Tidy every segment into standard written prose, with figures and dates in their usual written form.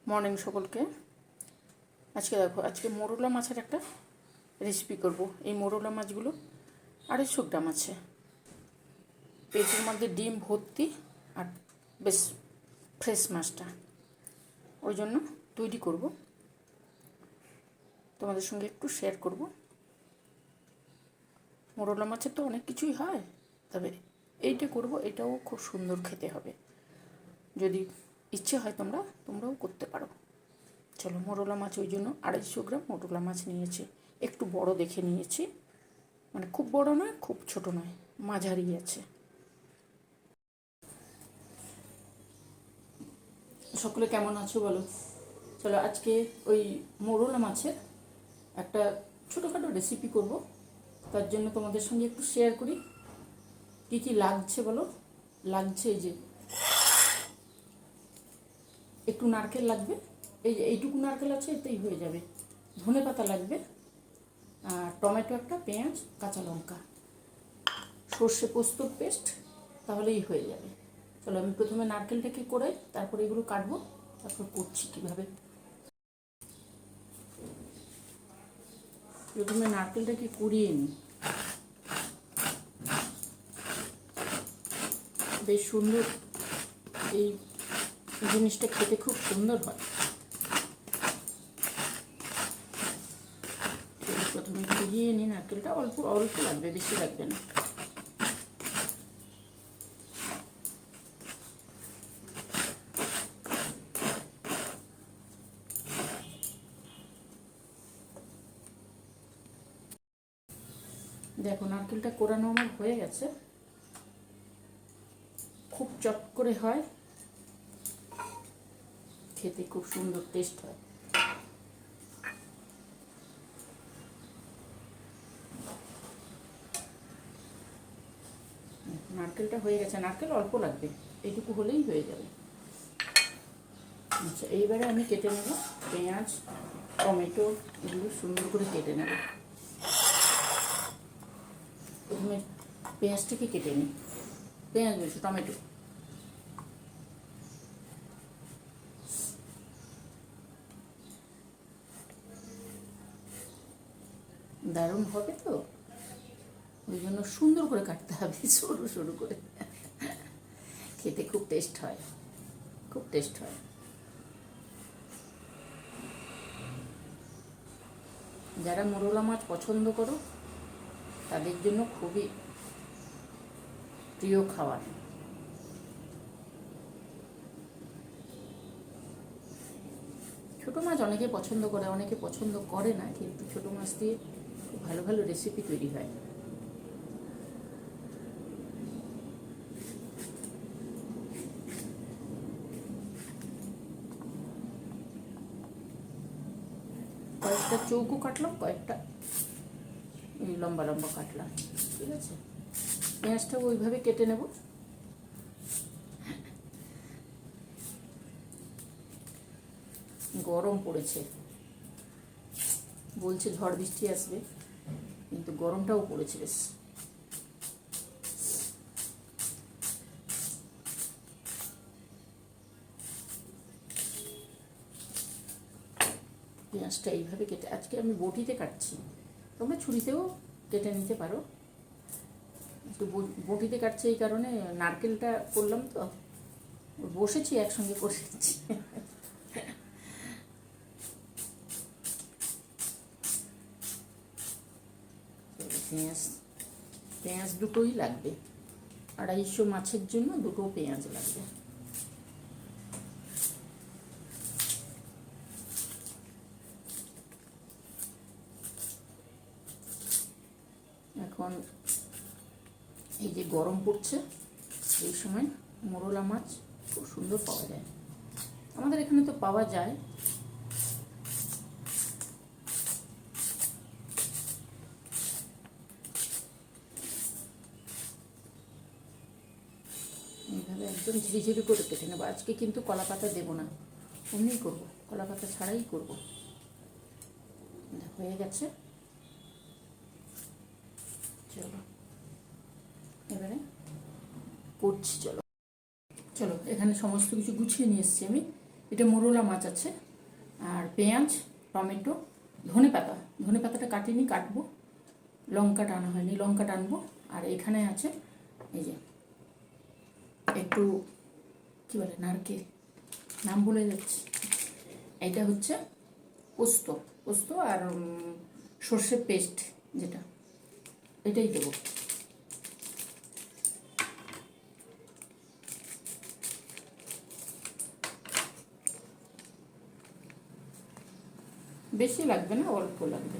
Morning সকলকে। আজকে মোরলা মাছের একটা রেসিপি করব। এই মোরলা মাছগুলো 250 গ্রাম আছে, পেটের মধ্যে ডিম ভর্তি আর বেশ ফ্রেশ মাছটা, ওই জন্য তৈরি করব, তোমাদের সঙ্গে একটু শেয়ার করব। মোরলা মাছের তো অনেক কিছুই হয়, তবে এইটা করব, এটাও খুব সুন্দর খেতে হবে। যদি ইচ্ছে হয় তোমরাও করতে পারো। চলো, মোরলা মাছ ওই জন্য 250 গ্রাম মোরলা মাছ নিয়েছি। একটু বড় দেখে নিয়েছি, মানে খুব বড় নয় খুব ছোট নয়, মাঝারি আছে। সকলে কেমন আছো বলো। চলো, আজকে ওই মোরলা মাছের একটা ছোটোখাটো রেসিপি করব। তার জন্য তোমাদের সঙ্গে একটু শেয়ার করি কী কী লাগছে বলো। লাগছে এই যে একটু নারকেল লাগবে, এইটুকু নারকেল আছে, এতেই হয়ে যাবে। ধনে পাতা লাগবে, আর টমেটো একটা, পেঁয়াজ, কাঁচা লঙ্কা, সর্ষে পোস্তর পেস্ট, তাহলেই হয়ে যাবে। চলো, আমি প্রথমে নারকেলটাকে করে তারপরে এগুলো কাটবো, তারপর করছি কীভাবে। প্রথমে নারকেলটাকে কুড়িয়ে নিই, বেশ সুন্দর, এই জিনিসটা খেতে খুব সুন্দর হয়। প্রথমে কুড়িয়ে নিই নারকেলটা, অল্প অল্প লাগবে, বেশি লাগবে না। দেখো, নারকেলটা কোরানো আমার হয়ে গেছে, খুব চট করে হয়, খেতে খুব সুন্দর টেস্ট হয়। নারকেলটা হয়ে গেছে, নারকেল অল্প লাগবে, এইটুকু হলেই হয়ে যাবে। আচ্ছা, এইবারে আমি কেটে নেব পেঁয়াজ, টমেটো, এগুলো সুন্দর করে কেটে নেব। প্রথমে পেঁয়াজটাকে কেটে নিই, পেঁয়াজ বলছি, টমেটো। দারুণ হবে তো, ওই জন্য সুন্দর করে কাটতে হবে, সরু সরু করে, খেতে খুব টেস্ট হয়, খুব টেস্ট হয়। যারা মোরলা মাছ পছন্দ করো তাদের জন্য খুবই প্রিয় খাবার। ছোটো মাছ অনেকে পছন্দ করে, অনেকে পছন্দ করে না, কিন্তু ছোটো মাছ দিয়ে খুব ভালো ভালো রেসিপি তৈরি হয়। কয়েকটা চৌকো কাটলাম, কয়েকটা লম্বা লম্বা কাটলাম, ঠিক আছে। পেঁয়াজটাও ওইভাবে কেটে নেব। গরম পড়েছে, বলছে ঝড় বৃষ্টি আসবে, কিন্তু গরমটাও পড়েছে বেশ। পেঁয়াজটা এইভাবে কেটে, আজকে আমি বটিতে কাটছি, তোমরা ছুরিতেও কেটে নিতে পারো। একটু বটিতে কাটছে এই কারণে, নারকেলটা করলাম তো, বসেছি একসঙ্গে করে দিচ্ছি। পেঁয়াজ পেঁয়াজ দুটোই লাগবে, 250 মাছের জন্য দুটো পেঁয়াজ লাগবে। এখন এই যে গরম পড়ছে, এই সময় মোরলা মাছ খুব সুন্দর পাওয়া যায়, আমাদের এখানে তো পাওয়া যায়। এইভাবে একদম ঝিরিঝিরি করে কেটে নেবো। আজকে কিন্তু কলা পাতা দেবো না, অমনি করবো, কলা পাতা ছাড়াই করবো। হয়ে গেছে, চলো এবারে করছি। চলো চলো, এখানে সমস্ত কিছু গুছিয়ে নিয়ে এসেছি আমি। এটা মোরলা মাছ আছে, আর পেঁয়াজ, টমেটো, ধনে পাতা, ধনে পাতাটা কাটিনি, কাটবো। লঙ্কা টানা হয়নি, লঙ্কা টানবো। আর এখানে আছে এই যে একটু কী বলে, নারকেল, নাম ভুলে যাচ্ছি। এইটা হচ্ছে পোস্ত, পোস্ত আর সর্ষের পেস্ট যেটা, এটাই দেবো। বেশি লাগবে না, অল্প লাগবে।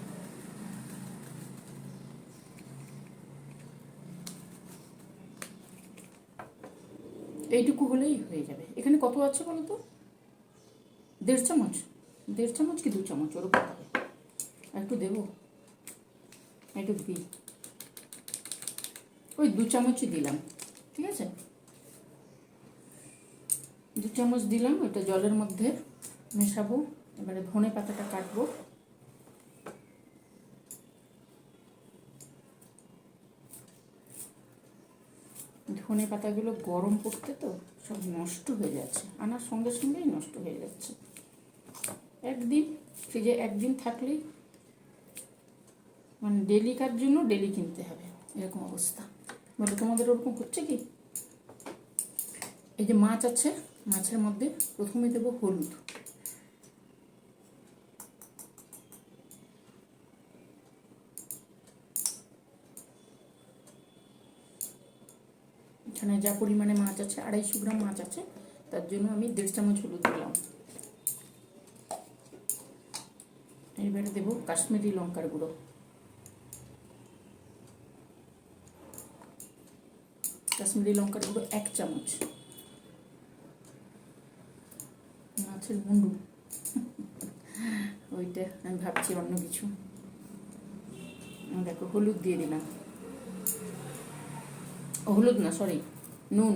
এইটুকু হলেই হয়ে যাবে। এখানে কত আছে বলো তো? 1.5 চামচ, 1.5 চামচ কি 2 চামচ, ওরকম হবে। একটু দেবো, একটু দিই, ওই 2 চামচই দিলাম, ঠিক আছে? 2 চামচ দিলাম। ওটা জলের মধ্যে মেশাবো। এবারে ধনে পাতাটা কাটবো। ধনে পাতাগুলো গরম করতে তো সব নষ্ট হয়ে যাচ্ছে, আনার সঙ্গে সঙ্গেই নষ্ট হয়ে যাচ্ছে। একদিন ফ্রিজে একদিন থাকলেই মানে ডেলিকার জন্য ডেলি কিনতে হবে, এরকম অবস্থা। বলো তোমাদের ওরকম হচ্ছে কি? এই যে মাছ আছে, মাছের মধ্যে প্রথমে দেবো হলুদ, এখানে যা পরিমাণে মাছ আছে, 250 গ্রাম মাছ আছে, তার জন্য আমি 1.5 চামচ হলুদ দিলাম। এবারে দেবো কাশ্মীরি লঙ্কার গুঁড়ো, কাশ্মীরি লঙ্কার গুঁড়ো 1 চামচ। মাছের মুন্ডু, ওইটা আমি ভাবছি অন্য কিছু। দেখো হলুদ দিয়ে দিলাম, হলুদ না সরি, নুন।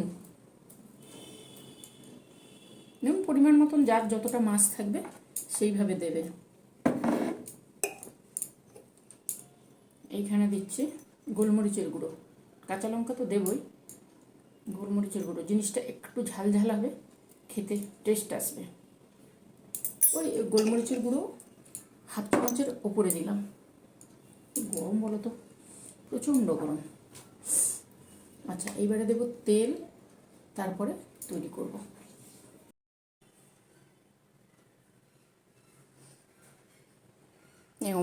নুন পরিমাণ মতন, যার যতটা মাছ থাকবে সেইভাবে দেবে। এইখানে দিচ্ছি গোলমরিচের গুঁড়ো, কাঁচা লঙ্কা তো দেবই, গোলমরিচের গুঁড়ো। জিনিসটা একটু ঝাল ঝাল হবে, খেতে টেস্ট আসবে। ওই গোলমরিচের গুঁড়ো 1/2 চামচের ওপরে দিলাম। গরম বলো তো, প্রচণ্ড গরম। আচ্ছা, এইবারে দেবো তেল, তারপরে তৈরি করব।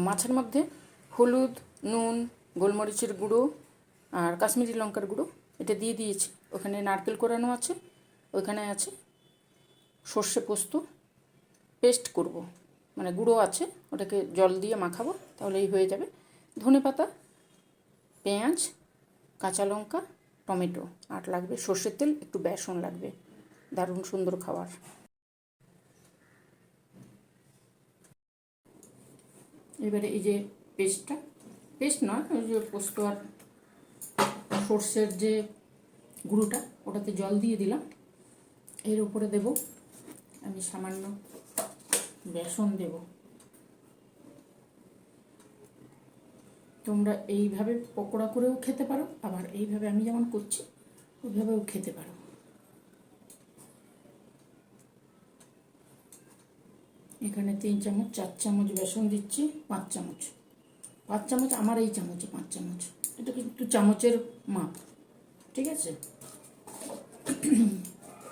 মাছের মধ্যে হলুদ, নুন, গোলমরিচের গুঁড়ো আর কাশ্মীরি লঙ্কার গুঁড়ো এটা দিয়ে দিয়েছি। ওখানে নারকেল কোরানো আছে, ওখানে আছে সর্ষে পোস্ত পেস্ট করব, মানে গুঁড়ো আছে, ওটাকে জল দিয়ে মাখাবো, তাহলেই হয়ে যাবে। ধনে পাতা, পেঁয়াজ, কাঁচা লঙ্কা, টমেটো, আর লাগবে সর্ষের তেল, একটু বেসন লাগবে, দারুণ সুন্দর খাবার। এবারে এই যে পেস্টটা, পেস্ট নয়, ওই যে পোস্ত আর সর্ষের যে গুঁড়োটা, ওটাতে জল দিয়ে দিলাম। এর উপরে দেব আমি সামান্য বেসন দেব। তোমরা এইভাবে পকোড়া করেও খেতে পারো, আবার এইভাবে আমি যেমন করছি ওইভাবেও খেতে পারো। এখানে 3 চামচ, 4 চামচ বেসন দিচ্ছি, 5 চামচ, 5 চামচ আমার এই চামচে 5 চামচ, এটা কিন্তু চামচের মাপ, ঠিক আছে?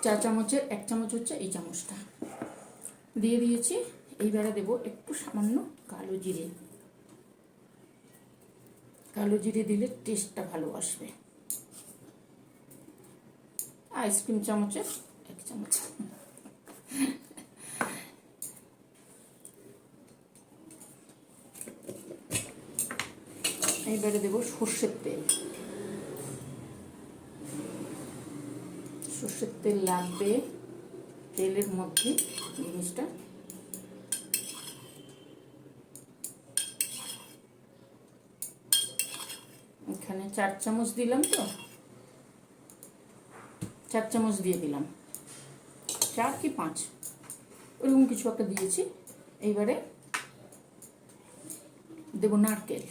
4 চামচের 1 চামচ হচ্ছে এই চামচটা দিয়ে দিয়েছি। এইবারে দেবো একটু সামান্য কালো জিরে, কালো জিরে দিলে টেস্টটা ভালো আসবে। আইসক্রিম চামচের 1 চামচ। এইবারে দেবো সর্ষের তেল, সর্ষের তেল লাগবে তেলের মধ্যে জিনিসটা। এখানে 4 চামচ দিলাম, তো 4 চামচ দিয়ে দিলাম, 4 কি 5 ওরকম কিছু একটা দিয়েছি। এইবারে দেবো নারকেল,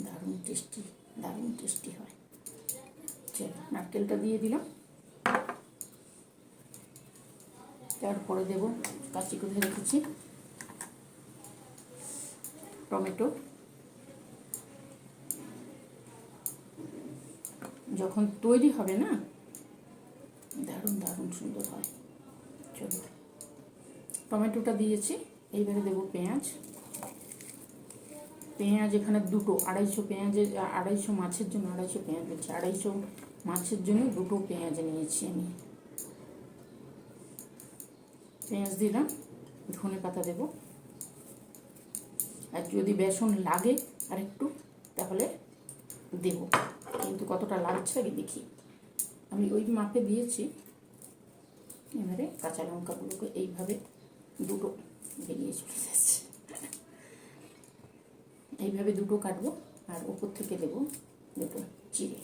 দারুণ টেস্টি, দারুণ টেস্টি হয়। চলো নারকেল নারকেলটা দিয়ে দিলাম। তারপরে দেব কাঁচি করে রেখেছি টমেটো। যখন তৈরি হবে না, দারুণ দারুণ সুন্দর হয়। চলো, টমেটোটা দিয়েছি। এইবারে দেবো পেঁয়াজ। পেঁয়াজ এখানে দুটো, 250 পেঁয়াজের, 250 মাছের জন্য, 250 পেঁয়াজ বলছি, 250 মাছের জন্য দুটো পেঁয়াজ নিয়েছি আমি। পেঁয়াজ দিলাম, ধনে পাতা দেব। আর যদি বেসন লাগে আর একটু তাহলে দেব, কিন্তু কতটা লাগছে আগে দেখি। আমি ওই মাপে দিয়েছি। এবারে কাঁচা লঙ্কাগুলোকে এইভাবে দুটো বেরিয়ে চলে যাচ্ছে, এইভাবে দুটো কাটবো। আর ওপর থেকে দেবো দুটো জিরে।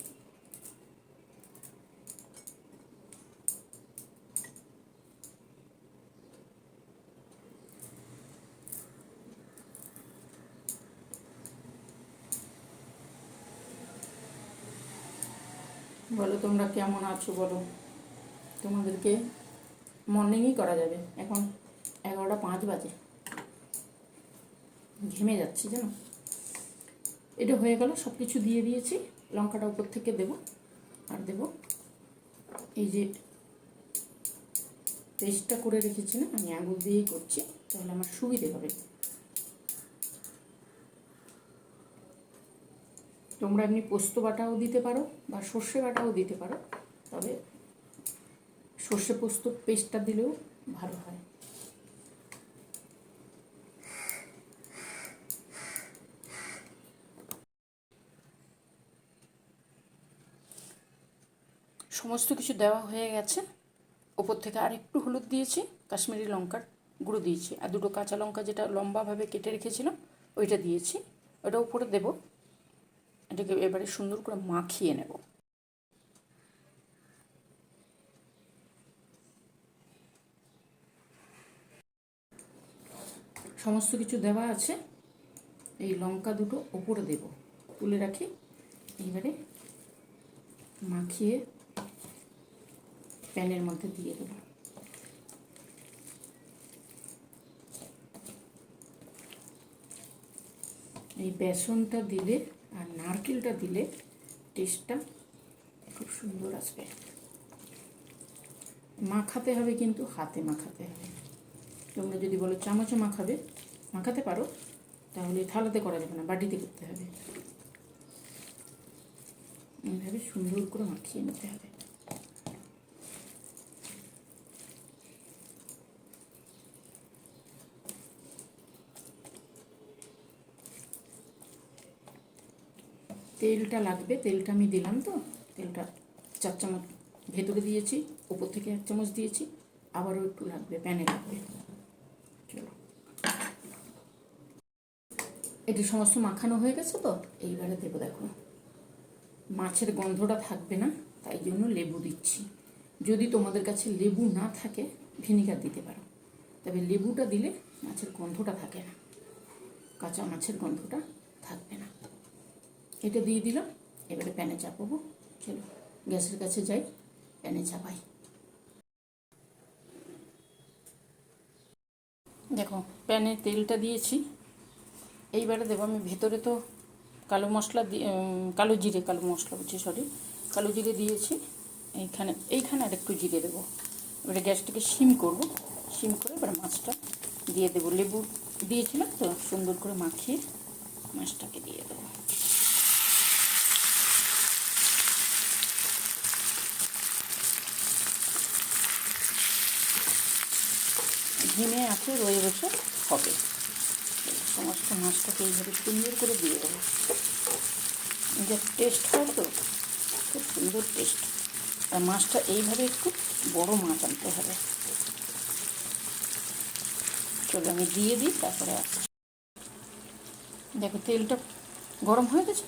বলো তোমরা কেমন আছো বলো। তোমাদেরকে মর্নিংই করা যাবে, এখন 11:05 বাজে, ঘেমে যাচ্ছি জানো। এটা হয়ে গেল, সব কিছু দিয়ে দিয়েছি। লঙ্কাটা উপর থেকে দেব। আর দেব এই যে পেস্টটা করে রেখেছি না, আমি আঙুল দিয়েই করছি, তাহলে আমার সুবিধে হবে। তোমরা এমনি পোস্ত বাটাও দিতে পারো বা সর্ষে বাটাও দিতে পারো, তবে সর্ষে পোস্ত পেস্টটা দিলেও ভালো হয়। সমস্ত কিছু দেওয়া হয়ে গেছে। ওপর থেকে আর একটু হলুদ দিয়েছি, কাশ্মীরি লঙ্কার গুঁড়ো দিয়েছি, আর দুটো কাঁচা লঙ্কা যেটা লম্বাভাবে কেটে রেখেছিলাম ওইটা দিয়েছি। ওটা উপরে দেব। এটাকে এবারে সুন্দর করে মাখিয়ে নেব। সমস্ত কিছু দেওয়া আছে। এই লঙ্কা দুটো ওপরে দেব, তুলে রাখি। এইবারে মাখিয়ে প্যানের মধ্যে দিয়ে দেব। এই বেসনটা দিলে আর নারকেলটা দিলে টেস্টটা খুব সুন্দর আসবে। মাখাতে হবে, কিন্তু হাতে মাখাতে হবে। তোমরা যদি বলো চামচে মাখাতে পারো, তাহলে থালাতে করা যাবে না, বাটিতে করতে হবে। এইভাবে সুন্দর করে মাখিয়ে নিতে হবে। তেলটা লাগবে, তেলটা আমি দিলাম তো, তেলটা 4 চামচ ভেতরে দিয়েছি, উপর থেকে 1 চামচ দিয়েছি, আবারও একটু লাগবে, প্যানে লাগবে। চলো, এটি সমস্ত মাখানো হয়ে গেছে তো, এইবারে দেবো। দেখো মাছের গন্ধটা থাকবে না, তাই জন্য লেবু দিচ্ছি। যদি তোমাদের কাছে লেবু না থাকে ভিনিগার দিতে পারো, তবে লেবুটা দিলে মাছের গন্ধটা থাকে না, কাঁচা মাছের গন্ধটা থাকবে না। এটা দিয়ে দিলাম। এবারে প্যানে চাপাবো। চলো গ্যাসের কাছে যাই, প্যানে চাপাই। দেখো প্যানে তেলটা দিয়েছি। এইবারে দেবো আমি ভেতরে তো কালো মশলা কালো মশলা বলছি, সরি, কালো জিরে দিয়েছি। এইখানে আর একটু জিরে দেবো। এবারে গ্যাসটাকে সিম করব, সিম করে এবার মাছটা দিয়ে দেবো। লেবু দিয়েছিলাম তো, সুন্দর করে মাখিয়ে মাছটাকে দিয়ে দেবো। ধিমে আছে রয়ে বসে হবে। সমস্ত মাছটাকে এইভাবে সুন্দর করে দিয়ে দেবো। যা টেস্ট হয় তো, খুব সুন্দর টেস্ট। আর মাছটা এইভাবে একটু বড় মাছ আনতে হবে। চলো আমি দিয়ে দিই, তারপরে দেখো তেলটা গরম হয়ে গেছে।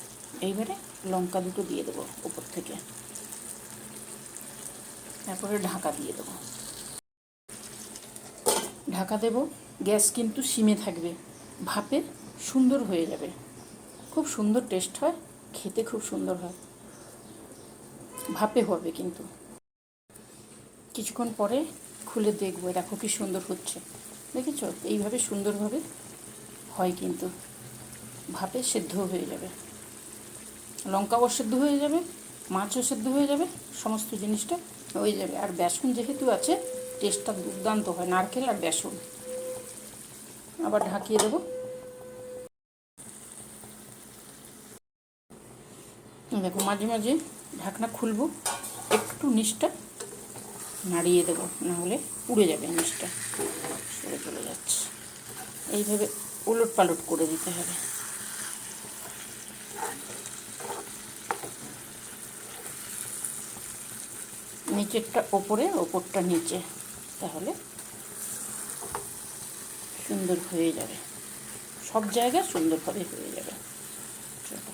এইবারে লঙ্কা দুটো দিয়ে দেবো উপর থেকে, তারপরে ঢাকা দিয়ে দেবো। ঢাকা দেব, গ্যাস কিন্তু সিমে থাকবে, ভাপে সুন্দর হয়ে যাবে। খুব সুন্দর টেস্ট হয়, খেতে খুব সুন্দর হয়। ভাপে হবে কিন্তু। কিছুক্ষণ পরে খুলে দেখবো, দেখো কি সুন্দর হচ্ছে, দেখেছো? এইভাবে সুন্দরভাবে হয় কিন্তু, ভাপে সেদ্ধ হয়ে যাবে, লঙ্কাও সেদ্ধ হয়ে যাবে, মাছও সেদ্ধ হয়ে যাবে, সমস্ত জিনিসটা হয়ে যাবে। আর বেসন যেহেতু আছে, টেস্টটা দুর্দান্ত হয়, নারকেল আর বেসন। আবার ঢাকিয়ে দেবো। দেখো মাঝে মাঝে ঢাকনা খুলবো, একটু নিচটা নাড়িয়ে দেবো, নাহলে পুড়ে যাবে, নিচটা সরে চলে যাচ্ছে। এইভাবে উলট পালট করে দিতে হবে। নিচেরটা ওপরে, ওপরটা নিচে, তাহলে সুন্দর হয়ে যাবে, সব জায়গায় সুন্দরভাবে হয়ে যাবে। চলো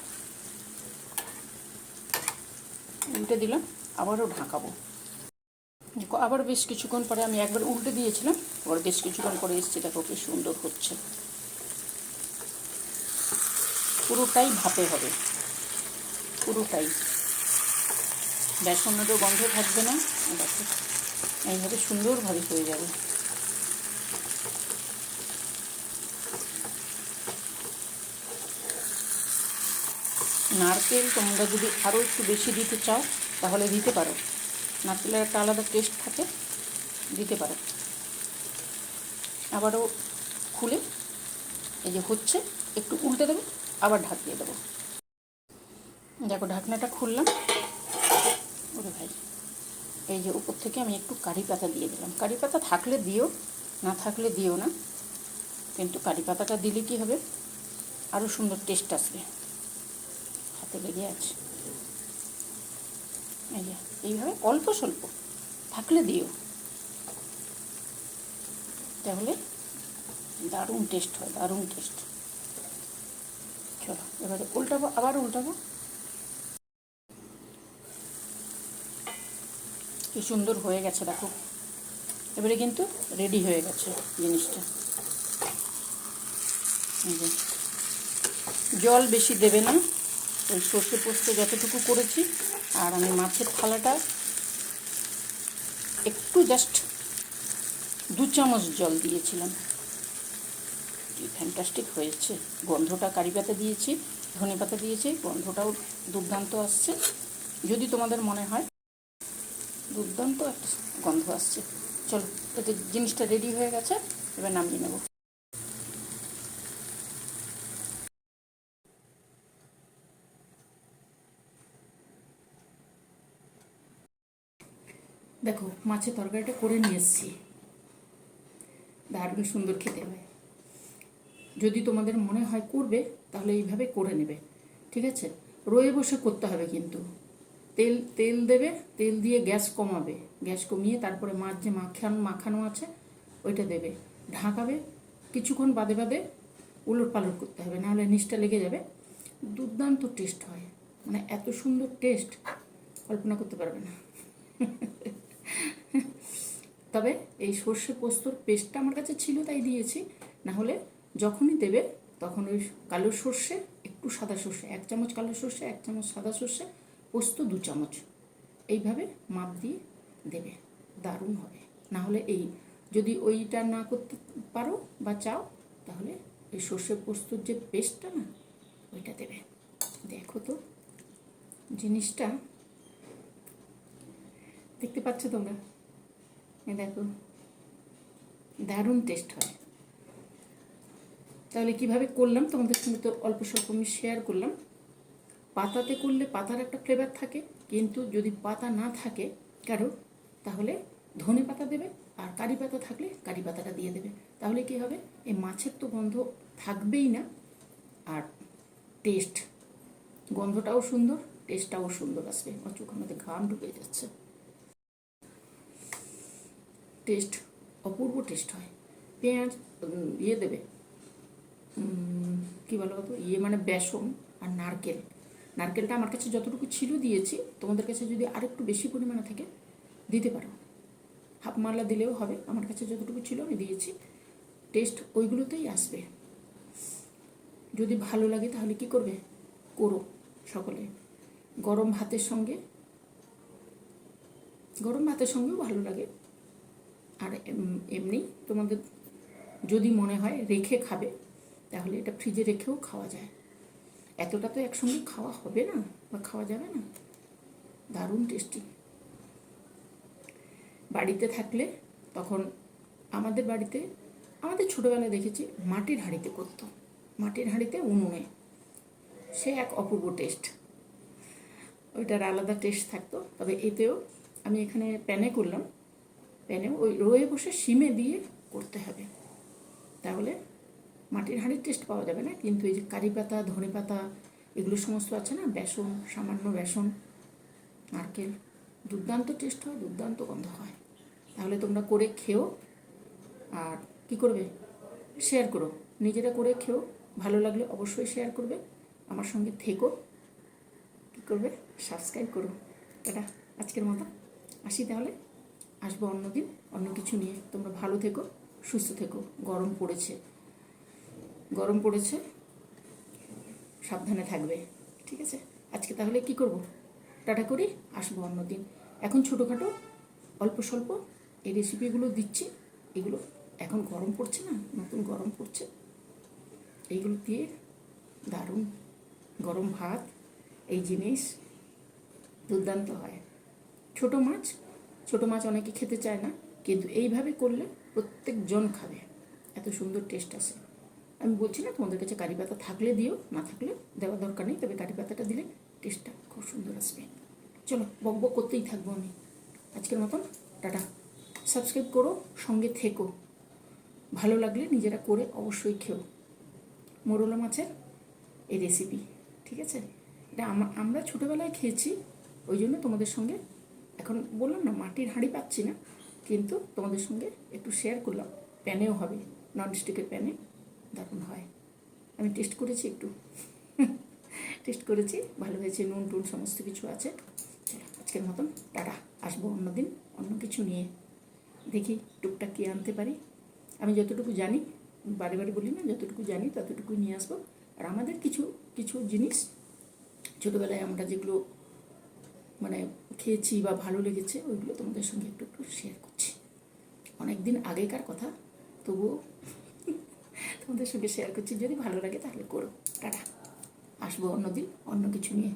উল্টে দিলাম, আবারও ঢাকাবো। দেখো আবার বেশ কিছুক্ষণ পরে আমি একবার উল্টে দিয়েছিলাম, আবার বেশ কিছুক্ষণ পরে এসেছি, দেখো কি সুন্দর হচ্ছে। পুরোটাই ভাপে হবে, পুরোটাই, বেসনেরও গন্ধ থাকবে না। দেখো এইভাবে সুন্দরভাবে হয়ে যাবে। নারকেল তোমরা যদি আরও একটু বেশি দিতে চাও তাহলে দিতে পারো, নারকেলের একটা আলাদা টেস্ট থাকে, দিতে পারো। আবারও খুলে এই যে হচ্ছে, একটু উল্টে দেবো, আবার ঢাকিয়ে দেবো। দেখো ঢাকনাটা খুললাম, ওরে ভাই, এই যে উপর থেকে আমি একটু কারি পাতা দিয়ে দিলাম। কারি পাতা থাকলে দিও, না থাকলে দিও না, কিন্তু কারি পাতাটা দিলে কী হবে, আরও সুন্দর টেস্ট আসবে। হাতে লেগে আছে, এই যে এইভাবে অল্প স্বল্প থাকলে দিও, তাহলে দারুণ টেস্ট হয়, দারুণ টেস্ট। চলো এবারে উল্টাবো, আবার উল্টাবো। কি সুন্দর হয়ে গেছে দেখো, এবারে কিন্তু রেডি হয়ে গেছে জিনিসটা। জল বেশি দেবে না, ওই সর্ষে পোস্ত যতটুকু করেছি, আর আমি মাছের থালাটা একটু জাস্ট 2 চামচ জল দিয়েছিলাম। কি ফ্যান্টাস্টিক হয়েছে, গন্ধটা, কারি পাতা দিয়েছি, ধনে পাতা দিয়েছি, গন্ধটাও দুর্দান্ত আসছে। যদি তোমাদের মনে হয়, দুর্দান্ত একটা গন্ধ আসছে। চলো এতে জিনিসটা রেডি হয়ে গেছে, এবার নামিয়ে নেব। দেখো মাছের তরকারিটা করে নিয়ে এসেছি, দারুণ সুন্দর খেতে হয়। যদি তোমাদের মনে হয় করবে, তাহলে এইভাবে করে নেবে, ঠিক আছে? রয়ে বসে করতে হবে কিন্তু। তেল তেল দেবে, তেল দিয়ে গ্যাস কমাবে, গ্যাস কমিয়ে তারপরে মাছ যে মাখানো আছে ওইটা দেবে, ঢাকাবে, কিছুক্ষণ বাদে বাদে উলট পালট করতে হবে, নাহলে নিচটা লেগে যাবে। দুর্দান্ত টেস্ট হয়, মানে এত সুন্দর টেস্ট কল্পনা করতে পারবে না। তবে এই সর্ষে পোস্তর পেস্টটা আমার কাছে ছিল তাই দিয়েছি, না হলে যখনই দেবে তখন ওই কালো সর্ষে, একটু সাদা সর্ষে, 1 চামচ কালো সর্ষে, 1 চামচ সাদা সর্ষে, পোস্ত 2 চামচ, এইভাবে মাপ দিয়ে দেবে, দারুণ হবে। না হলে এই, যদি ওইটা না করতে পারো বা চাও, তাহলে এই সর্ষে পোস্তর যে পেস্টটা না, ওইটা দেবে। দেখো তো জিনিসটা, দেখতে পাচ্ছ তোমরা, দেখো দারুণ টেস্ট হয়। তাহলে কিভাবে করলাম তোমাদের সঙ্গে তো অল্প স্বল্প আমি শেয়ার করলাম। পাতাতে করলে পাতার একটা ফ্লেভার থাকে, কিন্তু যদি পাতা না থাকে কারো, তাহলে ধনে পাতা দেবে, আর কারি পাতা থাকলে কারি পাতাটা দিয়ে দেবে। তাহলে কি হবে, এই মাছের তো গন্ধ থাকবেই না, আর টেস্ট, গন্ধটাও সুন্দর, টেস্টটাও সুন্দর আসবে। আমার চোখের মধ্যে ঘাম ঢুকে যাচ্ছে। টেস্ট অপূর্ব টেস্ট হয়। পেঁয়াজ ইয়ে দেবে, কী বলো তো, ইয়ে মানে বেসন আর নারকেল, নারকেলটা আমার কাছে যতটুকু ছিল দিয়েছি, তোমাদের কাছে যদি আরেকটু বেশি পরিমাণে থাকে দিতে পারো, হাফ মালা দিলেও হবে, আমার কাছে যতটুকু ছিল আমি দিয়েছি। টেস্ট ওইগুলোতেই আসবে। যদি ভালো লাগে তাহলে কি করবে, করো সকলে। গরম ভাতের সঙ্গে গরম ভাতের সঙ্গেও ভালো লাগে। আর এমনি তোমাদের যদি মনে হয় রেখে খাবে, তাহলে এটা ফ্রিজে রেখেও খাওয়া যায়। এতটা তো একসঙ্গে খাওয়া হবে না বা খাওয়া যাবে না। দারুণ টেস্টি। বাড়িতে থাকলে তখন আমাদের বাড়িতে, আমাদের ছোটোবেলায় দেখেছি মাটির হাঁড়িতে করতো, মাটির হাঁড়িতে উনুনে, সে এক অপূর্ব টেস্ট। ওইটার আলাদা টেস্ট থাকতো। তবে এতেও আমি এখানে প্যানে করলাম, প্যানে ওই রয়ে বসে সিমে দিয়ে করতে হবে, তাহলে মাটির হাঁড়ির টেস্ট পাওয়া যাবে না। কিন্তু এই যে কারি পাতা, ধনে পাতা, এগুলো সমস্ত আছে না, বেসন, সামান্য বেসন, নারকেল, দুর্দান্ত টেস্ট হয়, দুর্দান্ত গন্ধ হয়। তাহলে তোমরা করে খেও। আর কি করবে, শেয়ার করো, নিজেরা করে খেও। ভালো লাগলে অবশ্যই শেয়ার করবে, আমার সঙ্গে থেকো। কী করবে, সাবস্ক্রাইব করো। এটা আজকের মতো আসি, তাহলে আসবো অন্যদিন অন্য কিছু নিয়ে। তোমরা ভালো থেকো, সুস্থ থেকো। গরম পড়েছে, গরম পড়েছে, সাবধানে থাকবে, ঠিক আছে? আজকে তাহলে কি করব, টাটা করি, আসবো অন্যদিন। এখন ছোটোখাটো অল্প স্বল্প এই রেসিপিগুলো দিচ্ছি। এগুলো এখন গরম পড়ছে না, নতুন গরম পড়ছে, এইগুলো দিয়ে দারুণ গরম ভাত, এই জিনিস দুর্দান্ত হয়। ছোটো মাছ অনেকে খেতে চায় না, কিন্তু এইভাবে করলে প্রত্যেকজন খাবে, এত সুন্দর টেস্ট আসে। আমি বলছি না তোমাদের কাছে কারি পাতা থাকলে দিও, না থাকলে দেওয়ার দরকার নেই, তবে কারি পাতাটা দিলে টেস্টটা খুব সুন্দর আসবে। চলো, বক বক করতেই থাকবো আমি। আজকের মতন টাটা। সাবস্ক্রাইব করো, সঙ্গে থেকো। ভালো লাগলে নিজেরা করে অবশ্যই খেও। মোরলা মাছের এই রেসিপি, ঠিক আছে? এটা আমরা ছোটোবেলায় খেয়েছি, ওই জন্য তোমাদের সঙ্গে এখন বললাম না, মাটির হাঁড়ি পাচ্ছি না, কিন্তু তোমাদের সঙ্গে একটু শেয়ার করলাম। প্যানেও হবে, ননস্টিকের প্যানে দারুণ হয়। আমি টেস্ট করেছি একটু টেস্ট করেছি, ভালো হয়েছে, নুন টুন সমস্ত কিছু আছে। চলো, আজকের মতন টাটা। আসবো অন্যদিন অন্য কিছু নিয়ে, দেখি টুকটাক কী আনতে পারি। আমি যতটুকু জানি, বারে বারে বলি না, যতটুকু জানি ততটুকুই নিয়ে আসবো। আর আমাদের কিছু কিছু জিনিস ছোটোবেলায় আমরা যেগুলো মানে খেয়েছি বা ভালো লেগেছে, ওইগুলো তোমাদের সঙ্গে একটু একটু শেয়ার করছি। অনেক দিন আগেকার কথা, তবুও তোমাদের সঙ্গে শেয়ার করছি। যদি ভালো লাগে তাহলে করো। টাটা, আসবো অন্যদিন অন্য কিছু নিয়ে।